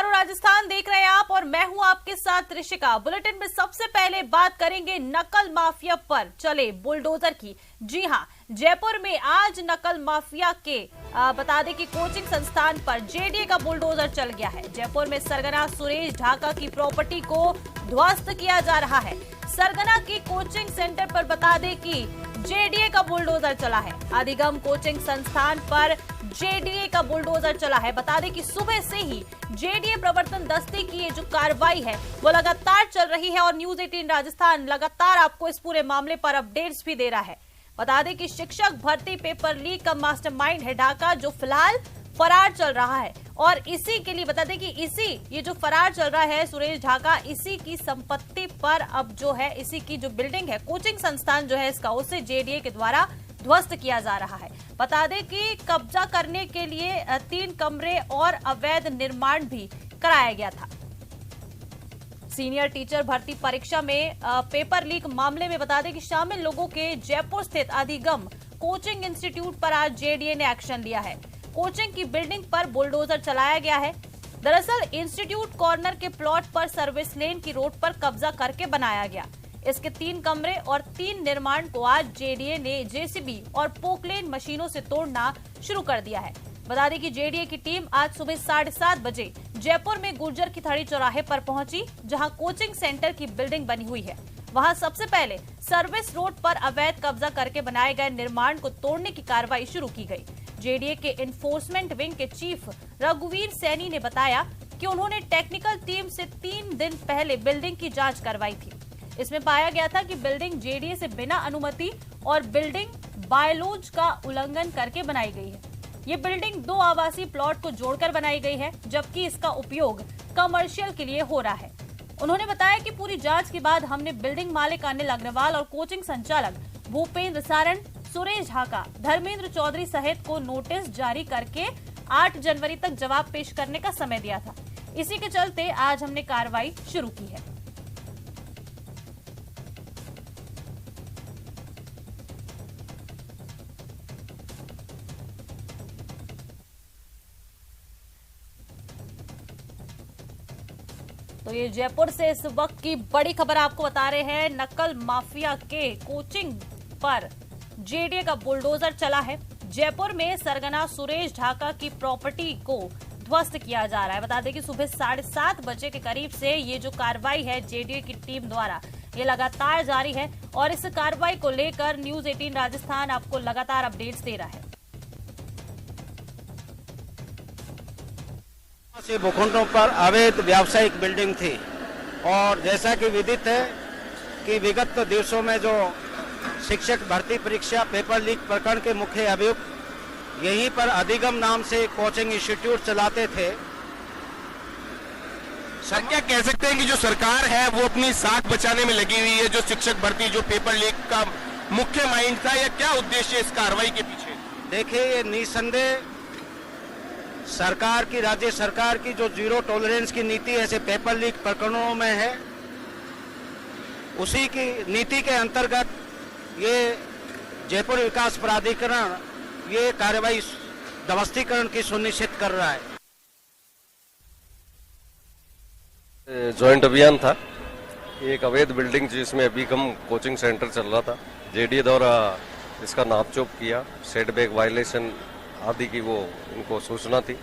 बोकारो राजस्थान देख रहे हैं आप और मैं हूं आपके साथ ऋषिका। बुलेटिन में सबसे पहले बात करेंगे नकल माफिया पर चले बुलडोजर की। जी हां, जयपुर में आज नकल माफिया के बता दें कि कोचिंग संस्थान पर जेडीए का बुलडोजर चल गया है। जयपुर में सरगना सुरेश ढाका की प्रॉपर्टी को ध्वस्त किया जा रहा है। सरगना की कोचिंग सेंटर पर बता दें कि जेडीए का बुलडोजर चला है। अधिगम कोचिंग संस्थान पर जेडीए का बुलडोजर चला है। बता दें कि सुबह से ही जेडीए प्रवर्तन दस्ते की ये जो कार्रवाई है वो लगातार चल रही है और न्यूज 18 राजस्थान लगातार आपको इस पूरे मामले पर अपडेट्स भी दे रहा है। बता दें कि शिक्षक भर्ती पेपर लीक का मास्टरमाइंड है ढाका, जो फिलहाल फरार चल रहा है। और इसी के लिए बता दें कि ये जो फरार चल रहा है सुरेश ढाका, इसी की संपत्ति पर अब जो है इसी की जो बिल्डिंग है कोचिंग संस्थान जो है इसका, उसे जेडीए के द्वारा ध्वस्त किया जा रहा है। बता दें कि कब्जा करने के लिए 3 कमरे और अवैध निर्माण भी कराया गया था। सीनियर टीचर भर्ती परीक्षा में पेपर लीक मामले में बता दें कि शामिल लोगों के जयपुर स्थित अधिगम कोचिंग इंस्टीट्यूट पर आज जेडीए ने एक्शन लिया है। कोचिंग की बिल्डिंग पर बुलडोजर चलाया गया है। दरअसल इंस्टीट्यूट कॉर्नर के प्लॉट पर सर्विस लेन की रोड पर कब्जा करके बनाया गया। इसके 3 कमरे और 3 निर्माण को आज जेडीए ने जेसीबी और पोकलेन मशीनों से तोड़ना शुरू कर दिया है। बता दें कि जेडीए की टीम आज सुबह 7:30 बजे जयपुर में गुर्जर की थड़ी चौराहे पर पहुंची, जहां कोचिंग सेंटर की बिल्डिंग बनी हुई है। वहां सबसे पहले सर्विस रोड पर अवैध कब्जा करके बनाए गए निर्माण को तोड़ने की कार्रवाई शुरू की गई। जेडीए के एनफोर्समेंट विंग के चीफ रघुवीर सैनी ने बताया कि उन्होंने टेक्निकल टीम से 3 दिन पहले बिल्डिंग की जांच करवाई थी। इसमें पाया गया था कि बिल्डिंग जेडीए से बिना अनुमति और बिल्डिंग बायलॉज का उल्लंघन करके बनाई गई है। ये बिल्डिंग 2 आवासीय प्लॉट को जोड़कर बनाई गई है, जबकि इसका उपयोग कमर्शियल के लिए हो रहा है। उन्होंने बताया कि पूरी जांच के बाद हमने बिल्डिंग मालिक अनिल अग्रवाल और कोचिंग संचालक भूपेंद्र सारण, सुरेश ढाका, धर्मेंद्र चौधरी सहित को नोटिस जारी करके 8 जनवरी तक जवाब पेश करने का समय दिया था। इसी के चलते आज हमने कार्रवाई शुरू की है। तो ये जयपुर से इस वक्त की बड़ी खबर आपको बता रहे हैं। नकल माफिया के कोचिंग पर जेडीए का बुलडोजर चला है। जयपुर में सरगना सुरेश ढाका की प्रॉपर्टी को ध्वस्त किया जा रहा है। बता दें कि सुबह 7:30 बजे के करीब से ये जो कार्रवाई है जेडीए की टीम द्वारा ये लगातार जारी है और इस कार्रवाई को लेकर न्यूज 18 राजस्थान आपको लगातार अपडेट्स दे रहा है। से भूखंडों पर अवैध व्यावसायिक बिल्डिंग थी और जैसा कि विदित है कि विगत दिवसों में जो शिक्षक भर्ती परीक्षा पेपर लीक प्रकरण के मुख्य अभियुक्त यहीं पर अधिगम नाम से कोचिंग इंस्टीट्यूट चलाते थे। सर, क्या कह सकते हैं कि जो सरकार है वो अपनी साख बचाने में लगी हुई है? जो शिक्षक भर्ती जो पेपर लीक का मुख्य माइंड था, या क्या उद्देश्य इस कार्रवाई के पीछे? देखिए, ये निसंदेह सरकार की, राज्य सरकार की जो जीरो टॉलरेंस की नीति ऐसे पेपर लीक प्रकरणों में है, उसी की नीति के अंतर्गत ये जयपुर विकास प्राधिकरण ये कार्रवाई ध्वस्तीकरण की सुनिश्चित कर रहा है। जॉइंट अभियान था। एक अवैध बिल्डिंग जिसमें अभिगम कोचिंग सेंटर चल रहा था, जेडीए द्वारा इसका नापचोप किया, सेटबैक वायलेशन आदि की वो उनको सूचना थी।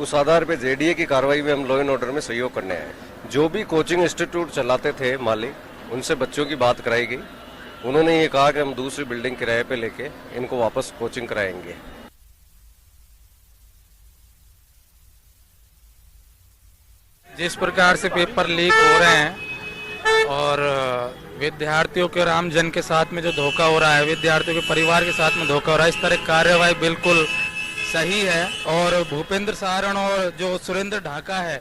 उस आधार पे जेडीए की कार्रवाई में हम लॉ एंड ऑर्डर में सहयोग करने आए। जो भी कोचिंग इंस्टीट्यूट चलाते थे मालिक, उनसे बच्चों की बात कराई गई। उन्होंने ये कहा कि हम दूसरी बिल्डिंग किराए पे लेके इनको वापस कोचिंग कराएंगे। जिस प्रकार से पेपर लीक हो रहे हैं और विद्यार्थियों के और आम जन के साथ में जो धोखा हो रहा है, विद्यार्थियों के परिवार के साथ में धोखा हो रहा है, इस तरह कार्रवाई बिल्कुल सही है। और भूपेंद्र सारण और जो सुरेंद्र ढाका है,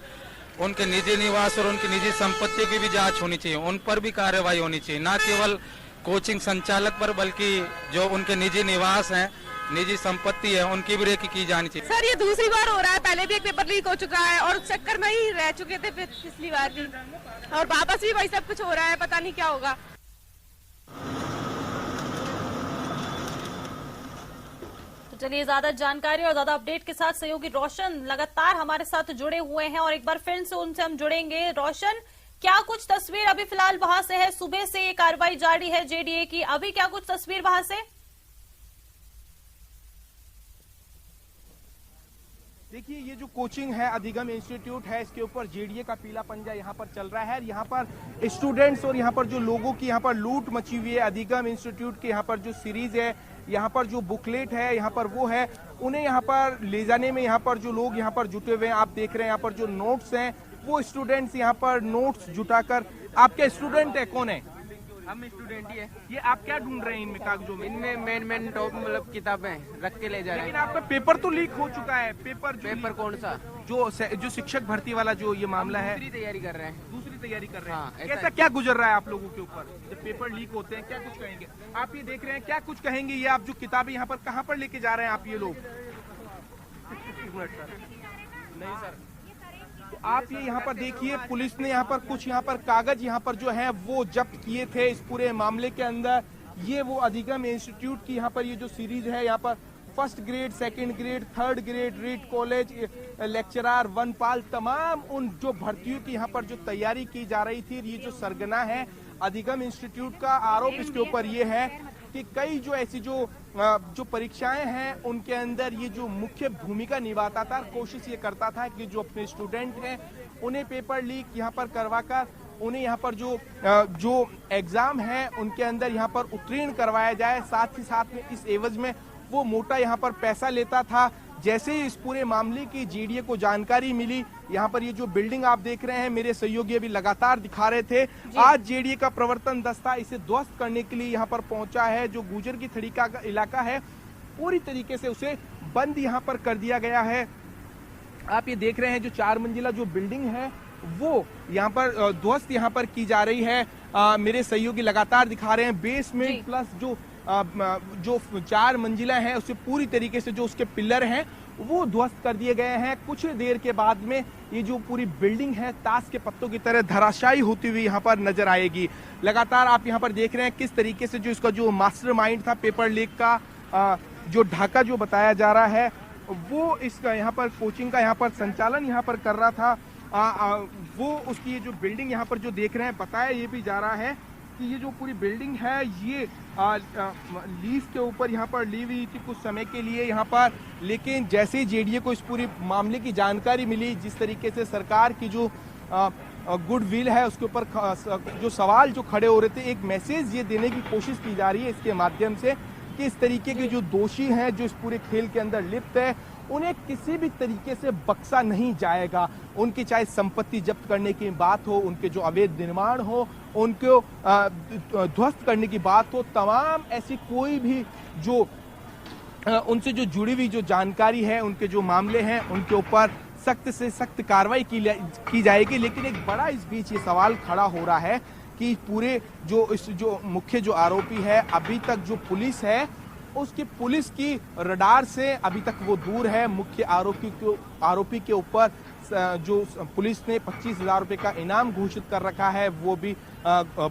उनके निजी निवास और उनकी निजी संपत्ति की भी जांच होनी चाहिए, उन पर भी कार्रवाई होनी चाहिए, न केवल कोचिंग संचालक पर बल्कि जो उनके निजी निवास हैं, निजी संपत्ति है, उनकी भी रेकी की जानी चाहिए। सर, ये दूसरी बार हो रहा है, पहले भी एक पेपर लीक हो चुका है और चक्कर में ही रह चुके थे पिछली बार भी, और वापस भी वही सब कुछ हो रहा है, पता नहीं क्या होगा। चलिए, ज्यादा जानकारी और ज्यादा अपडेट के साथ सहयोगी रोशन लगातार हमारे साथ जुड़े हुए हैं और एक बार फिर से उनसे हम जुड़ेंगे। रोशन, क्या कुछ तस्वीर अभी फिलहाल वहां से है? सुबह से ये कार्रवाई जारी है जेडीए की, अभी क्या कुछ तस्वीर वहां से? देखिए, ये जो कोचिंग है अधिगम इंस्टीट्यूट है, इसके ऊपर जेडीए का पीला पंजा यहाँ पर चल रहा है। यहाँ पर स्टूडेंट्स और यहाँ पर जो लोगों की यहाँ पर लूट मची हुई है, अधिगम इंस्टीट्यूट के यहाँ पर जो सीरीज है, यहाँ पर जो बुकलेट है, यहाँ पर वो है, उन्हें यहाँ पर ले जाने में यहाँ पर जो लोग यहाँ पर जुटे हुए हैं, आप देख रहे हैं यहाँ पर जो नोट्स हैं, वो स्टूडेंट्स यहाँ पर नोट्स जुटाकर। आपके स्टूडेंट है, कौन है? हम स्टूडेंट ही है। ये आप क्या ढूंढ रहे हैं इनमें कागजों में? इनमें मेन टॉप मतलब किताबें रख के ले जा रहे लेकिन हैं। आपका पेपर तो लीक हो चुका है। पेपर कौन सा? जो शिक्षक भर्ती वाला जो ये मामला है, दूसरी तैयारी कर रहे हैं। दूसरी तैयारी कर रहे हैं। हाँ, ऐसा कैसा क्या गुजर रहा है आप लोगों के ऊपर जब पेपर लीक होते हैं? क्या कुछ कहेंगे आप? ये देख रहे हैं, क्या कुछ कहेंगे? ये आप जो किताबें यहाँ पर कहाँ पर लेके जा रहे हैं आप ये लोग? नहीं सर, तो आप ये यहाँ पर देखिए, पुलिस ने यहाँ पर कुछ यहाँ पर कागज यहाँ पर जो है वो जब्त किए थे इस पूरे मामले के अंदर। ये वो अधिगम इंस्टीट्यूट की यहाँ पर ये जो सीरीज है, यहाँ पर first grade, second grade, third grade, read college, lecturer, वनपाल, तमाम उन जो भर्तियों की यहाँ पर जो तैयारी की जा रही थी, ये जो सरगना है अधिगम इंस्टीट्यूट का। आरोप इसके ऊपर ये है कि कई जो ऐसी जो परीक्षाएं हैं उनके अंदर ये जो मुख्य भूमिका निभाता था, कोशिश ये करता था कि जो अपने स्टूडेंट हैं उन्हें पेपर लीक यहाँ पर करवाकर उन्हें यहाँ पर जो एग्जाम है उनके अंदर यहाँ पर उत्तीर्ण करवाया जाए। साथ ही साथ में इस एवज में वो मोटा यहाँ पर पैसा लेता था। जैसे ही इस पूरे मामले की जेडीए को जानकारी मिली, यहाँ पर ये जो बिल्डिंग आप देख रहे हैं, मेरे सहयोगी अभी लगातार दिखा रहे थे, आज जेडीए का प्रवर्तन दस्ता इसे ध्वस्त करने के लिए यहाँ पर पहुंचा है। जो गुजर की थड़ीका का इलाका है, पूरी तरीके से उसे बंद यहाँ पर कर दिया गया है। आप ये देख रहे हैं, जो 4 मंजिला जो बिल्डिंग है वो यहाँ पर ध्वस्त यहाँ पर की जा रही है। मेरे सहयोगी लगातार दिखा रहे हैं, बेसमेंट प्लस जो 4 मंजिला है उसे पूरी तरीके से जो उसके पिलर हैं वो ध्वस्त कर दिए गए हैं। कुछ देर के बाद में ये जो पूरी बिल्डिंग है ताश के पत्तों की तरह धराशायी होती हुई यहाँ पर नजर आएगी। लगातार आप यहाँ पर देख रहे हैं किस तरीके से जो इसका जो मास्टरमाइंड था पेपर लीक का, जो ढाका जो बताया जा रहा है, वो इसका यहाँ पर कोचिंग का यहाँ पर संचालन यहाँ पर कर रहा था। वो उसकी ये जो बिल्डिंग यहाँ पर जो देख रहे हैं, बताया ये भी जा रहा है कि ये जो पूरी बिल्डिंग है ये लीज के ऊपर यहाँ पर ली हुई थी कुछ समय के लिए यहाँ पर। लेकिन जैसे ही जेडीए को इस पूरी मामले की जानकारी मिली, जिस तरीके से सरकार की जो गुडविल है उसके ऊपर जो सवाल जो खड़े हो रहे थे, एक मैसेज ये देने की कोशिश की जा रही है इसके माध्यम से कि इस तरीके के जो दोषी हैं जो इस पूरे खेल के अंदर लिप्त है, उन्हें किसी भी तरीके से बख्शा नहीं जाएगा। उनकी चाहे संपत्ति जब्त करने की बात हो, उनके जो अवैध निर्माण हो, उनको ध्वस्त करने की बात हो, तमाम ऐसी कोई भी जो उनसे जो जुड़ी हुई जो जानकारी है, उनके जो मामले हैं, उनके ऊपर सख्त से सख्त कार्रवाई की जाएगी। लेकिन एक बड़ा इस बीच ये सवाल खड़ा हो रहा है कि पूरे जो मुख्य जो आरोपी है, अभी तक जो पुलिस है उसकी पुलिस की रडार से अभी तक वो दूर है। मुख्य आरोपी के ऊपर जो पुलिस ने 25,000 रुपए का इनाम घोषित कर रखा है, वो भी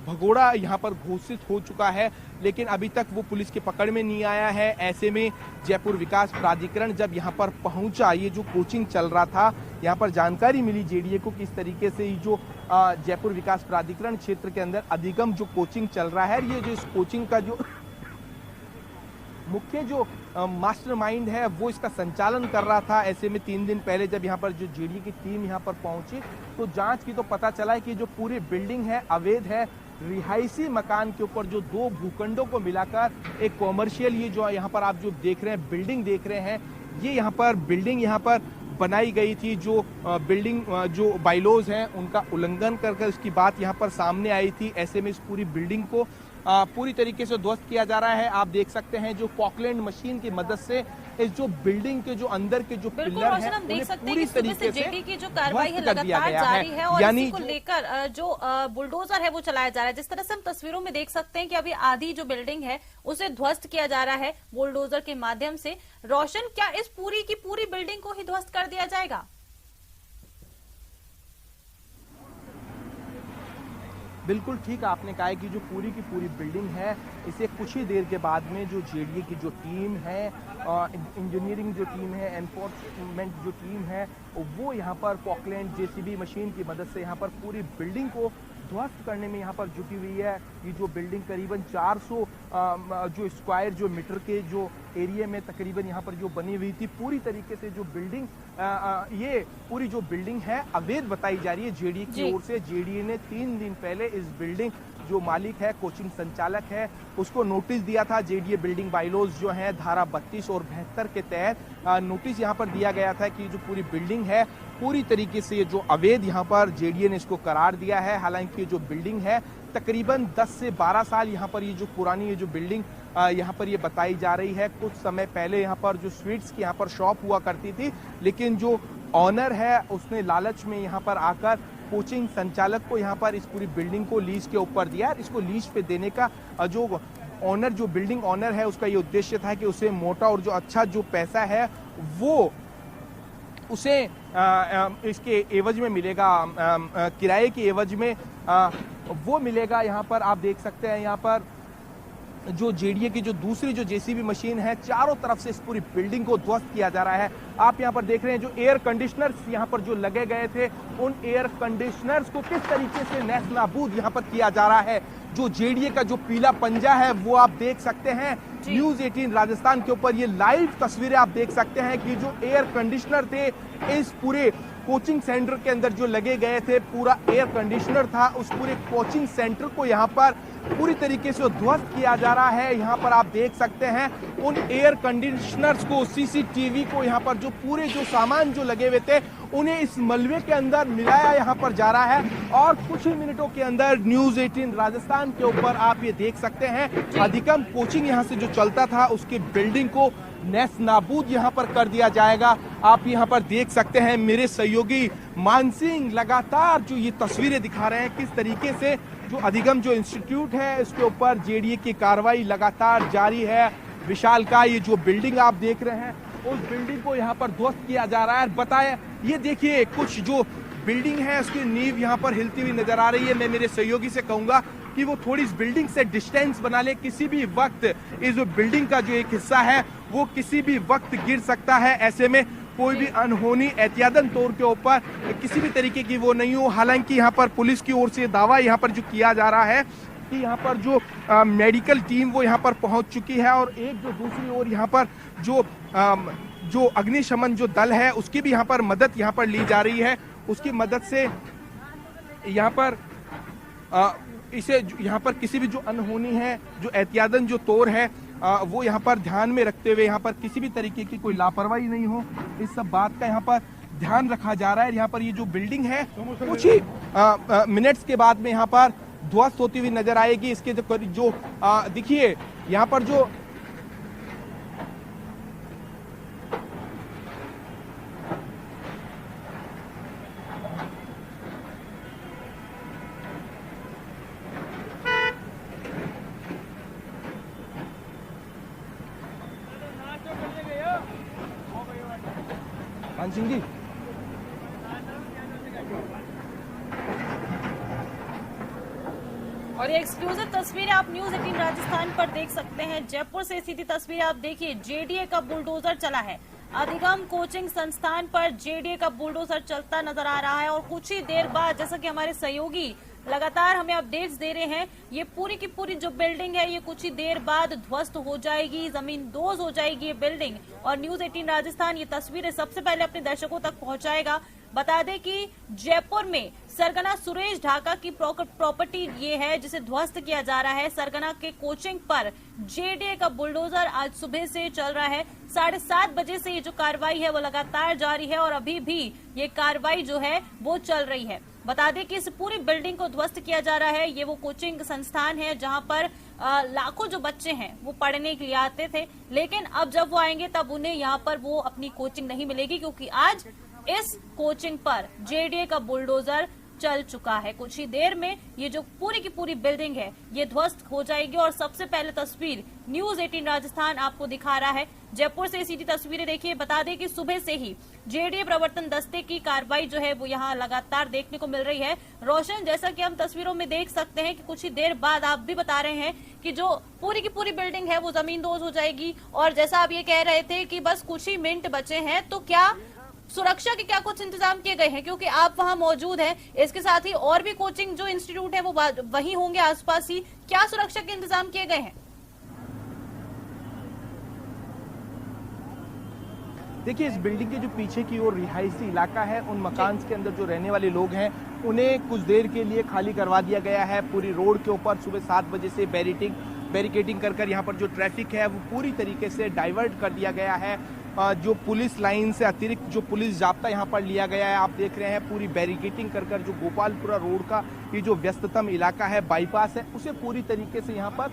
भगोड़ा यहाँ पर घोषित हो चुका है, लेकिन अभी तक वो पुलिस की पकड़ में नहीं आया है। ऐसे में जयपुर विकास प्राधिकरण जब यहाँ पर पहुंचा, ये जो कोचिंग चल रहा था, यहाँ पर जानकारी मिली जेडीए को किस तरीके से ये जो जयपुर विकास प्राधिकरण क्षेत्र के अंदर अधिगम जो कोचिंग चल रहा है, ये जो इस कोचिंग का जो मुख्य जो मास्टरमाइंड है वो इसका संचालन कर रहा था। ऐसे में 3 दिन पहले जब यहाँ पर जो जेडीए की टीम यहाँ पर पहुंची तो जांच की तो पता चला है कि जो पूरी बिल्डिंग है अवैध है। रिहायशी मकान के ऊपर जो 2 भूखंडों को मिलाकर एक कॉमर्शियल ये जो यहाँ पर आप जो देख रहे हैं बिल्डिंग देख रहे हैं, ये यहाँ पर बिल्डिंग यहाँ पर बनाई गई थी। जो बिल्डिंग जो बाइलॉज हैं उनका उल्लंघन करके उसकी बात यहाँ पर सामने आई थी। ऐसे में इस पूरी बिल्डिंग को पूरी तरीके से ध्वस्त किया जा रहा है। आप देख सकते हैं जो पॉकलैंड मशीन की मदद से इस जो बिल्डिंग के जो अंदर के जो पिलर हैं हम देख सकते हैं कि सुबह से जेडी की जो कार्रवाई है लगातार जारी है और इसी को लेकर जो बुलडोजर है वो चलाया जा रहा है। जिस तरह से हम तस्वीरों में देख सकते हैं कि अभी आधी जो बिल्डिंग है उसे ध्वस्त किया जा रहा है बुलडोजर के माध्यम से। रोशन, क्या इस पूरी की पूरी बिल्डिंग को ही ध्वस्त कर दिया जाएगा? बिल्कुल ठीक आपने कहा है कि जो पूरी की पूरी बिल्डिंग है, इसे कुछ ही देर के बाद में जो जेडीए की जो टीम है, इंजीनियरिंग जो टीम है, एनफोर्समेंट जो टीम है, वो यहाँ पर पॉकलैंड जेसीबी मशीन की मदद से यहाँ पर पूरी बिल्डिंग को ध्वस्त करने में यहाँ पर जुटी हुई है। ये जो बिल्डिंग करीबन 400 जो स्क्वायर जो मीटर के जो एरिया में तकरीबन यहाँ पर जो बनी हुई थी, पूरी तरीके से जो बिल्डिंग ये पूरी जो बिल्डिंग है अवैध बताई जा रही है जेडीए की ओर से। जेडीए ने 3 दिन पहले इस बिल्डिंग जो मालिक है, कोचिंग संचालक है, उसको नोटिस दिया था। जेडीए बिल्डिंग बाइलॉज जो है धारा 32 और 72 के तहत नोटिस यहाँ पर दिया गया था कि जो पूरी बिल्डिंग है पूरी तरीके से ये जो अवैध यहाँ पर जेडीए ने इसको करार दिया है। हालांकि जो बिल्डिंग है तकरीबन 10 से 12 साल यहाँ पर ये जो पुरानी ये जो बिल्डिंग यहाँ पर ये बताई जा रही है। कुछ समय पहले यहाँ पर जो स्वीट्स की यहाँ पर शॉप हुआ करती थी, लेकिन जो ऑनर है उसने लालच में यहाँ पर आकर कोचिंग संचालक को यहाँ पर इस पूरी बिल्डिंग को लीज के ऊपर दिया। इसको लीज पे देने का जो ऑनर, जो बिल्डिंग ऑनर है, उसका ये उद्देश्य था कि उसे मोटा और जो अच्छा जो पैसा है वो उसे इसके एवज में मिलेगा, किराए के एवज में वो मिलेगा। यहाँ पर आप देख सकते हैं, यहाँ पर जो जेडीए की जो दूसरी जो जेसीबी मशीन है, चारों तरफ से इस पूरी बिल्डिंग को ध्वस्त किया जा रहा है। आप यहाँ पर देख रहे हैं जो एयर कंडीशनर्स यहाँ पर जो लगे गए थे, उन एयर कंडीशनर्स को किस तरीके से नेस्तनाबूद यहाँ पर किया जा रहा है। जो जेडीए का जो पीला पंजा है वो आप देख सकते हैं। न्यूज 18 राजस्थान के ऊपर ये लाइव तस्वीरें आप देख सकते हैं कि जो एयर कंडीशनर थे इस पूरे कोचिंग सेंटर के अंदर जो लगे गए थे, पूरा एयर कंडीशनर था, उस पूरे कोचिंग सेंटर को यहाँ पर पूरी तरीके से ध्वस्त किया जा रहा है। यहाँ पर आप देख सकते हैं उन एयर कंडीशनर्स को, सीसीटीवी को, यहाँ पर जो पूरे जो सामान जो लगे हुए थे उन्हें इस मलबे के अंदर मिलाया यहाँ पर जा रहा है। और कुछ ही मिनटों के अंदर न्यूज 18 राजस्थान के ऊपर आप ये देख सकते हैं अधिकम कोचिंग यहाँ से जो चलता था उसकी बिल्डिंग को नेस्त नाबूद यहाँ पर कर दिया जाएगा। आप यहाँ पर देख सकते हैं मेरे सहयोगी मानसिंह लगातार जो ये तस्वीरें दिखा रहे हैं किस तरीके से जो अधिगम जो इंस्टीट्यूट है इसके ऊपर जेडीए की कार्रवाई लगातार जारी है। विशाल का ये जो बिल्डिंग आप देख रहे हैं उस बिल्डिंग को यहाँ पर ध्वस्त किया जा रहा है। बताएं, ये देखिए कुछ जो बिल्डिंग है उसकी नींव यहाँ पर हिलती हुई नजर आ रही है। मैं मेरे सहयोगी से कहूंगा कि वो थोड़ी इस बिल्डिंग से डिस्टेंस बना ले। किसी भी वक्त इस जो बिल्डिंग का जो एक हिस्सा है वो किसी भी वक्त गिर सकता है। ऐसे में कोई भी अनहोनी एहतियातन तौर के ऊपर किसी भी तरीके की वो नहीं हो। हालांकि यहाँ पर पुलिस की ओर से दावा यहाँ पर जो किया जा रहा है कि यहाँ पर जो मेडिकल टीम वो यहाँ पर पहुंच चुकी है और एक जो दूसरी ओर यहाँ पर जो अग्निशमन जो दल है उसकी भी यहाँ पर मदद यहाँ पर ली जा रही है। उसकी मदद से यहाँ पर इसे यहाँ पर किसी भी जो अनहोनी है, जो एहतियातन जो तौर है वो यहाँ पर ध्यान में रखते हुए यहाँ पर किसी भी तरीके की कोई लापरवाही नहीं हो, इस सब बात का यहाँ पर ध्यान रखा जा रहा है। यहाँ पर ये जो बिल्डिंग है कुछ ही मिनट्स के बाद में यहाँ पर ध्वस्त होती हुई नजर आएगी। इसके जो देखिए यहाँ पर जो सिंह जी और ये एक्सक्लूसिव तस्वीरें आप न्यूज 18 राजस्थान पर देख सकते हैं। जयपुर से सीधी तस्वीरें आप देखिए, जेडीए का बुलडोजर चला है। अधिगम कोचिंग संस्थान पर जेडीए का बुलडोजर चलता नजर आ रहा है और कुछ ही देर बाद, जैसा कि हमारे सहयोगी लगातार हमें अपडेट्स दे रहे हैं, ये पूरी की पूरी जो बिल्डिंग है ये कुछ ही देर बाद ध्वस्त हो जाएगी, जमीन दोज हो जाएगी ये बिल्डिंग। और न्यूज 18 राजस्थान ये तस्वीरें सबसे पहले अपने दर्शकों तक पहुंचाएगा। बता दें कि जयपुर में सरगना सुरेश ढाका की प्रॉपर्टी ये है जिसे ध्वस्त किया जा रहा है। सरगना के कोचिंग पर जेडीए का बुलडोजर आज सुबह से चल रहा है। 7:30 बजे से ये जो कार्रवाई है वो लगातार जारी है और अभी भी ये कार्रवाई जो है वो चल रही है। बता दें कि इस पूरी बिल्डिंग को ध्वस्त किया जा रहा है। ये वो कोचिंग संस्थान है जहां पर लाखों जो बच्चे हैं वो पढ़ने के लिए आते थे, लेकिन अब जब वो आएंगे तब उन्हें यहाँ पर वो अपनी कोचिंग नहीं मिलेगी, क्योंकि आज इस कोचिंग पर जेडीए का बुलडोजर चल चुका है। कुछ ही देर में ये जो पूरी की पूरी बिल्डिंग है ये ध्वस्त हो जाएगी। और सबसे पहले तस्वीर न्यूज 18 राजस्थान आपको दिखा रहा है जयपुर से सीधी तस्वीरें। देखिए, बता दें कि सुबह से ही जेडीए प्रवर्तन दस्ते की कार्रवाई जो है वो यहाँ लगातार देखने को मिल रही है। रोशन, जैसा कि हम तस्वीरों में देख सकते हैं कि कुछ ही देर बाद आप भी बता रहे हैं कि जो पूरी की पूरी बिल्डिंग है वो जमींदोज हो जाएगी। और जैसा आप ये कह रहे थे कि बस कुछ ही मिनट बचे हैं, तो क्या सुरक्षा के क्या कुछ इंतजाम किए गए हैं? क्योंकि आप वहां मौजूद हैं, इसके साथ ही और भी कोचिंग जो इंस्टीट्यूट है वो वहीं होंगे आसपास ही, क्या सुरक्षा के इंतजाम किए गए हैं? देखिए, इस बिल्डिंग के जो पीछे की ओर रिहायशी इलाका है, उन मकान के अंदर जो रहने वाले लोग हैं उन्हें कुछ देर के लिए खाली करवा दिया गया है। पूरी रोड के ऊपर सुबह 7 बजे से बैरिकेडिंग कर यहाँ पर जो ट्रैफिक है वो पूरी तरीके से डाइवर्ट कर दिया गया है। जो पुलिस लाइन से अतिरिक्त जो पुलिस जाब्ता यहाँ पर लिया गया है, आप देख रहे हैं पूरी बैरिकेडिंग कर जो गोपालपुरा रोड का ये जो व्यस्ततम इलाका है, बाईपास है, उसे पूरी तरीके से यहाँ पर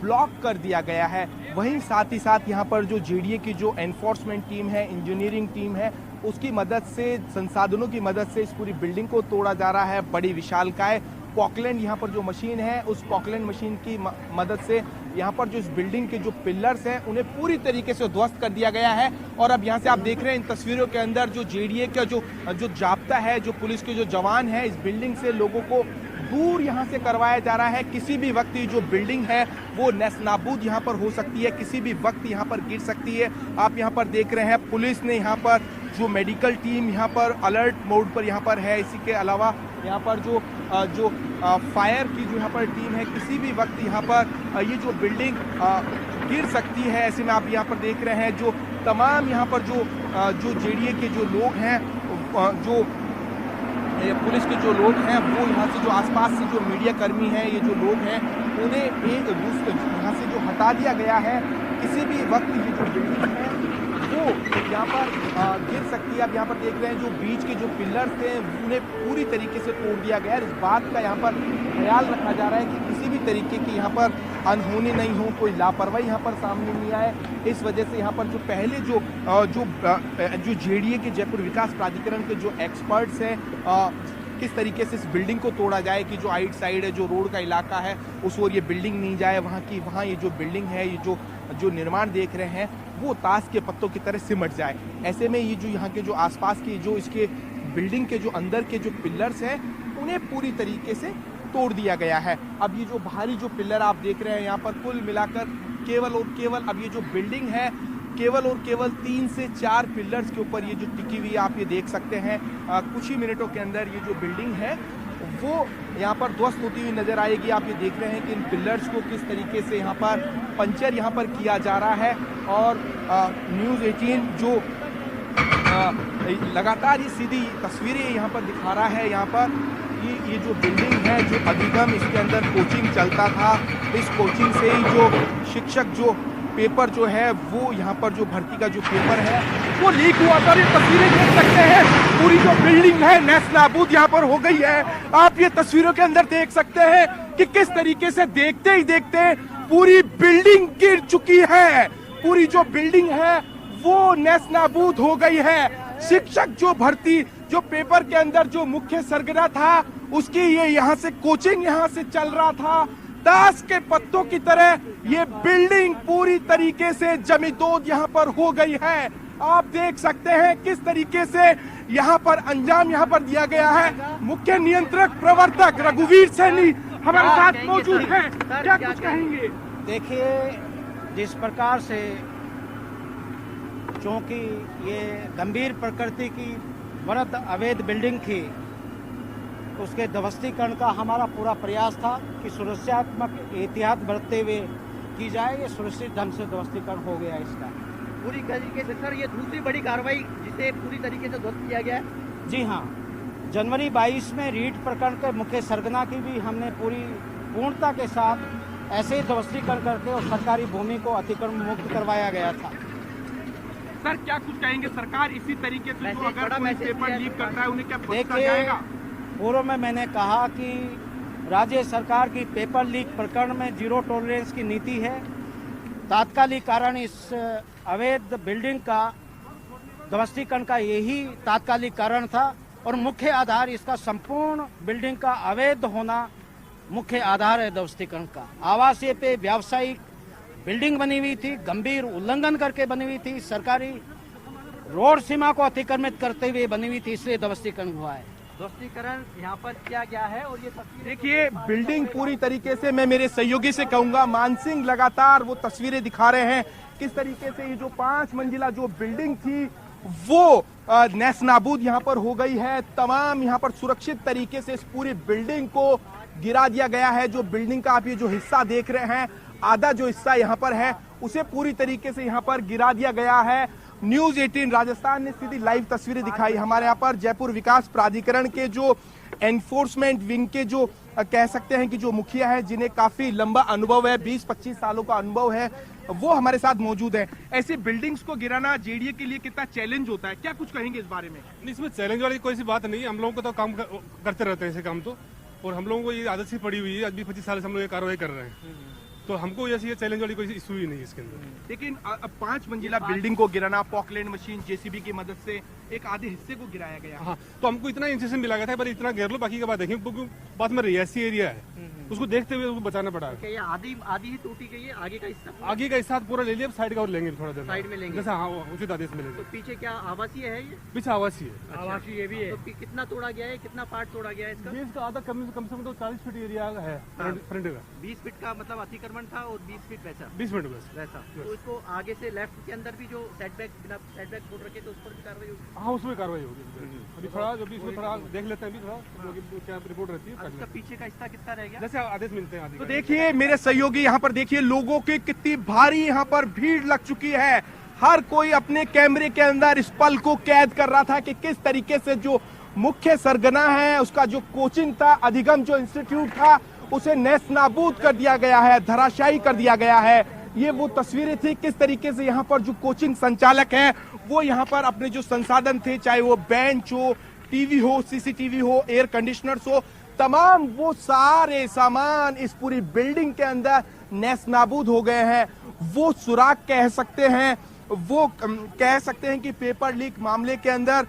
ब्लॉक कर दिया गया है। वहीं साथ ही साथ यहाँ पर जो जेडीए की जो एनफोर्समेंट टीम है, इंजीनियरिंग टीम है, उसकी मदद से, संसाधनों की मदद से इस पूरी बिल्डिंग को तोड़ा जा रहा है। बड़ी विशालकाय पॉकलैंड यहाँ पर जो मशीन है, उस पॉकलैंड मशीन की मदद से यहाँ पर जो इस बिल्डिंग के जो पिलर्स हैं उन्हें पूरी तरीके से ध्वस्त कर दिया गया है। और अब यहाँ से आप देख रहे हैं इन तस्वीरों के अंदर जो जेडीए का जो जाब्ता है, जो पुलिस के जो जवान है, इस बिल्डिंग से लोगों को दूर यहाँ से करवाया जा रहा है। किसी भी वक्त ये जो बिल्डिंग है वो नेस्तनाबूद यहाँ पर हो सकती है, किसी भी वक्त यहाँ पर गिर सकती है। आप यहाँ पर देख रहे हैं पुलिस ने यहाँ पर जो मेडिकल टीम यहाँ पर अलर्ट मोड पर यहाँ पर है। इसी के अलावा यहाँ पर जो फायर की जो यहाँ पर टीम है, किसी भी वक्त यहाँ पर ये जो बिल्डिंग गिर सकती है। ऐसे में आप यहाँ पर देख रहे हैं जो तमाम यहाँ पर जो जेडीए के जो लोग हैं, जो पुलिस के जो लोग हैं, वो यहाँ से जो आसपास से जो मीडिया कर्मी हैं, ये जो लोग हैं, उन्हें एक दूसरे यहाँ से जो हटा दिया गया है। किसी भी वक्त ये जो बिल्डिंग है वो यहाँ पर गिर सकती है। आप यहाँ पर देख रहे हैं जो बीच के जो पिलर्स थे उन्हें पूरी तरीके से तोड़ दिया गया है। इस बात का यहाँ पर ख्याल रखा जा रहा है कि किसी भी तरीके की यहाँ पर अनहोनी नहीं हो, कोई लापरवाही यहाँ पर सामने नहीं आए। इस वजह से यहाँ पर जो पहले जो जेडीए के जयपुर विकास प्राधिकरण के जो एक्सपर्ट्स हैं, किस तरीके से इस बिल्डिंग को तोड़ा जाए कि जो आइट साइड है, जो रोड का इलाका है, उस ओर ये बिल्डिंग नहीं जाए, वहाँ ये जो बिल्डिंग है, ये जो निर्माण देख रहे हैं वो ताश के पत्तों की तरह सिमट जाए। ऐसे में ये जो यहाँ के जो आसपास के जो इसके बिल्डिंग के जो अंदर के जो पिलर्स हैं उन्हें पूरी तरीके से तोड़ दिया गया है। अब ये जो बाहरी जो पिलर आप देख रहे हैं यहाँ पर कुल मिलाकर केवल और केवल अब ये जो बिल्डिंग है केवल और केवल 3 से 4 पिलर्स के ऊपर ये जो टिकी हुई आप ये देख सकते हैं। कुछ ही मिनटों के अंदर ये जो बिल्डिंग है वो यहाँ पर ध्वस्त होती हुई नजर आएगी। आप ये देख रहे हैं कि इन पिलर्स को किस तरीके से यहाँ पर पंचर यहाँ पर किया जा रहा है। और न्यूज़ 18 जो लगातार ये सीधी तस्वीरें यहाँ पर दिखा रहा है। यहाँ पर ये जो बिल्डिंग है, जो अधिगम, इसके अंदर कोचिंग चलता था, इस कोचिंग से ही जो शिक्षक जो पेपर जो है वो यहाँ पर जो भर्ती का जो पेपर है वो लीक हुआ था। ये तस्वीरें देख सकते हैं, पूरी जो बिल्डिंग है नेस्तनाबूद यहाँ पर हो गई है। आप ये तस्वीरों के अंदर देख सकते हैं कि किस तरीके से देखते ही देखते पूरी बिल्डिंग गिर चुकी है। पूरी जो बिल्डिंग है वो नेस्तनाबूद हो गई है। शिक्षक जो भर्ती जो पेपर के अंदर जो मुख्य सरगना था उसकी ये यहाँ से कोचिंग यहाँ से चल रहा था। ताश के पत्तों की तरह ये बिल्डिंग पूरी तरीके से जमींदोज यहाँ पर हो गई है। आप देख सकते हैं किस तरीके से यहाँ पर अंजाम यहाँ पर दिया गया है। मुख्य नियंत्रक प्रवर्तक रघुवीर सैनी हमारे साथ मौजूद हैं, क्या कुछ कहेंगे? देखिए, जिस प्रकार से चूंकि ये गंभीर प्रकृति की वृहद अवैध बिल्डिंग थी, उसके ध्वस्तीकरण का हमारा पूरा प्रयास था कि सुरक्षात्मक एहतियात बरतते हुए की जाए। ये सुरक्षित ढंग से ध्वस्तीकरण हो गया इसका पूरी तरीके से। सर, ये दूसरी बड़ी कार्रवाई जिसे पूरी तरीके से ध्वस्त किया गया है? जी हाँ, जनवरी 22 में रीट प्रकरण के मुख्य सरगना की भी हमने पूरी पूर्णता के साथ ऐसे ही ध्वस्तीकरण करके और सरकारी भूमि को अतिक्रमण मुक्त करवाया गया था। सर, क्या कुछ कहेंगे? सरकार इसी तरीके से जो अगर कोई पेपर लीक करता है उन्हें क्या बख्शा जाएगा? पूर्व में मैंने कहा कि राज्य सरकार की पेपर लीक प्रकरण में जीरो टॉलरेंस की नीति है। तात्कालिक कारण इस अवैध बिल्डिंग का ध्वस्तीकरण का यही तात्कालिक कारण था और मुख्य आधार इसका संपूर्ण बिल्डिंग का अवैध होना मुख्य आधार है ध्वस्तीकरण का। आवासीय पे व्यावसायिक बिल्डिंग बनी हुई थी, गंभीर उल्लंघन करके बनी हुई थी, सरकारी रोड सीमा को अतिक्रमित करते हुए बनी हुई थी, इसलिए ध्वस्तीकरण हुआ है। ध्वस्तीकरण यहाँ पर किया गया है और ये देखिए बिल्डिंग पूरी तरीके से, मैं मेरे सहयोगी से कहूंगा, मानसिंह लगातार वो तस्वीरें दिखा रहे हैं किस तरीके से ये जो 5 मंजिला जो बिल्डिंग थी वो नेस्त नाबूद यहाँ पर हो गई है। तमाम यहाँ पर सुरक्षित तरीके से इस पूरी बिल्डिंग को गिरा दिया गया है। जो बिल्डिंग का आप ये जो हिस्सा देख रहे हैं, आधा जो हिस्सा यहाँ पर है उसे पूरी तरीके से यहाँ पर गिरा दिया गया है। न्यूज 18 राजस्थान ने सीधी लाइव तस्वीरें दिखाई। हमारे यहाँ पर जयपुर विकास प्राधिकरण के जो एनफोर्समेंट विंग के जो कह सकते हैं कि जो मुखिया है, जिन्हें काफी लंबा अनुभव है, 20-25 सालों का अनुभव है, वो हमारे साथ मौजूद है। ऐसी बिल्डिंग्स को गिराना जेडीए के लिए कितना चैलेंज होता है, क्या कुछ कहेंगे इस बारे में? इसमें चैलेंज वाली कोई सी बात नहीं है। हम लोगों को तो काम करते रहते हैं ऐसे काम तो, और हम लोगों को ये आदत सी पड़ी हुई है। आज 20-25 साल से हम लोग ये कार्रवाई कर रहे हैं, तो हमको ये चैलेंज वाली कोई इशू ही नहीं है इसके अंदर। लेकिन अब 5 मंजिला बिल्डिंग को गिराना पॉकलैंड मशीन जेसीबी की मदद से एक आधे हिस्से को गिराया गया। हाँ, तो हमको इतना इंसेशन मिला गया था, पर इतना घेर लो, बाकी का बात देखें, क्योंकि बाद में रिहायशी एरिया है, उसको देखते हुए उसको बचाना पड़ा। ये आधी ही टूटी गई है, आगे का हिस्सा पूरा ले लिया, साइड का और लेंगे थोड़ा देर साइड में लेंगे। जैसा हाँ उचित आदेश मिलेगा। तो पीछे क्या आवासीय है ये? पीछे आवासीय है। आवासीय ये भी है। तो कितना तोड़ा गया है, कितना पार्ट तोड़ा गया है इसका? ये इसका आधा कम से कम तो 40 फीट एरिया है फ्रंट का। 20 फीट का मतलब अतिक्रमण था और 20 फीट वैसा 20 फीट बस वैसा। तो इसको आगे से लेफ्ट के अंदर भी जो सेटबैक बिना सेटबैक छोड़ रखे तो उस पर भी कार्रवाई होगी? हाँ, उसमें कार्रवाई होगी। अभी थोड़ा जो भी इसमें थोड़ा देख लेते हैं, अभी थोड़ा क्या रिपोर्ट रहती है। इसका पीछे का हिस्सा कितना रह गया? जैसे आदेश मिलते हैं। तो देखिए मेरे सहयोगी यहाँ पर देखिए लोगों की कितनी भारी यहाँ पर भीड़ लग चुकी है। हर कोई अपने कैमरे के अंदर इस पल को कैद कर रहा था कि किस तरीके से जो मुख्य सरगना है, उसका जो कोचिंग था, अधिगम जो इंस्टीट्यूट था, उसे नेस्त नाबूद कर दिया गया है, धराशायी कर दिया गया है। ये वो तस्वीरें थी किस तरीके से यहाँ पर जो कोचिंग संचालक है वो यहाँ पर अपने जो संसाधन थे, चाहे वो बेंच हो, टीवी हो, सीसीटीवी हो, एयर कंडीशनर्स हो, तमाम वो सारे सामान इस पूरी बिल्डिंग के अंदर नेस्त नाबूद हो गए हैं। वो सुराग कह सकते हैं, वो कह सकते हैं कि पेपर लीक मामले के अंदर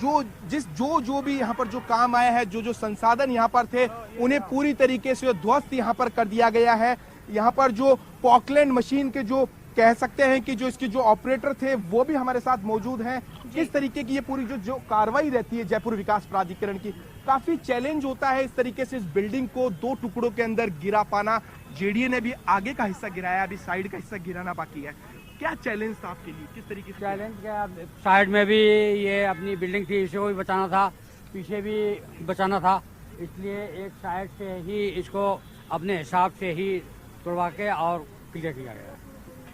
जो भी यहाँ पर जो काम आया है, जो संसाधन यहाँ पर थे, उन्हें पूरी तरीके से ध्वस्त यहाँ पर कर दिया गया है। यहाँ पर जो पॉकलैंड मशीन के जो कह सकते हैं कि जो इसके जो ऑपरेटर थे वो भी हमारे साथ मौजूद हैं। किस तरीके की ये पूरी जो कार्रवाई रहती है जयपुर विकास प्राधिकरण की, काफी चैलेंज होता है इस तरीके से इस बिल्डिंग को 2 टुकड़ों के अंदर गिरा पाना। जेडीए ने भी आगे का हिस्सा गिराया, अभी साइड का हिस्सा गिराना बाकी है। क्या चैलेंज था आपके लिए, किस तरीके से? चैलेंज क्या, साइड में भी ये अपनी बिल्डिंग थी, इसे को भी बचाना था, पीछे भी बचाना था, इसलिए एक साइड से ही इसको अपने हिसाब से ही तोड़वा के और क्लियर किया गया।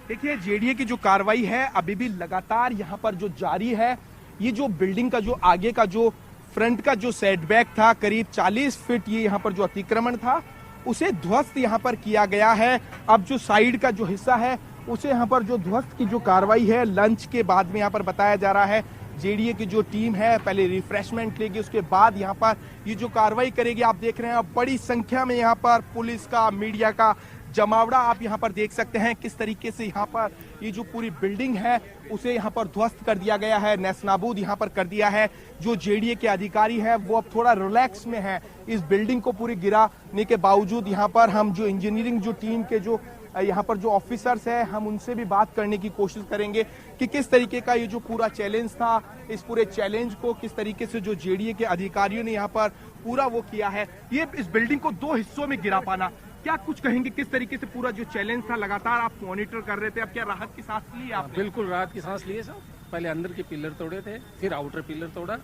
देखिए जेडीए की जो कार्रवाई है अभी भी लगातार यहाँ पर जो जारी है। ये जो बिल्डिंग का जो आगे का जो फ्रंट का जो सेटबैक था, करीब 40 फीट ये यहाँ पर जो अतिक्रमण था, उसे ध्वस्त यहाँ पर किया गया है। अब जो साइड का जो हिस्सा है उसे यहाँ पर जो ध्वस्त की जो कार्रवाई है, लंच के बाद में यहाँ पर बताया जा रहा है जेडीए की जो टीम है पहले रिफ्रेशमेंट लेगी, उसके बाद यहाँ पर ये जो कार्रवाई करेगी। आप देख रहे हैं बड़ी संख्या में यहाँ पर पुलिस का, मीडिया का जमावड़ा आप यहाँ पर देख सकते हैं। किस तरीके से यहाँ पर ये जो पूरी बिल्डिंग है उसे यहाँ पर ध्वस्त कर दिया गया है, नेस्त नाबूद यहाँ पर कर दिया है। जो जेडीए के अधिकारी है वो अब थोड़ा रिलैक्स में है। इस बिल्डिंग को पूरी गिराने के बावजूद यहाँ पर हम जो इंजीनियरिंग जो टीम के जो यहाँ पर जो ऑफिसर्स है, हम उनसे भी बात करने की कोशिश करेंगे कि किस तरीके का ये जो पूरा चैलेंज था, इस पूरे चैलेंज को किस तरीके से जो जेडीए के अधिकारियों ने यहाँ पर पूरा वो किया है। ये इस बिल्डिंग को 2 हिस्सों में गिरा पाना, क्या कुछ कहेंगे किस तरीके से पूरा जो चैलेंज था, लगातार आप मॉनिटर कर रहे थे, अब क्या राहत की सांस ली आप? बिल्कुल राहत की सांस लिए सर। पहले अंदर के पिलर तोड़े थे, फिर आउटर पिलर तोड़ा,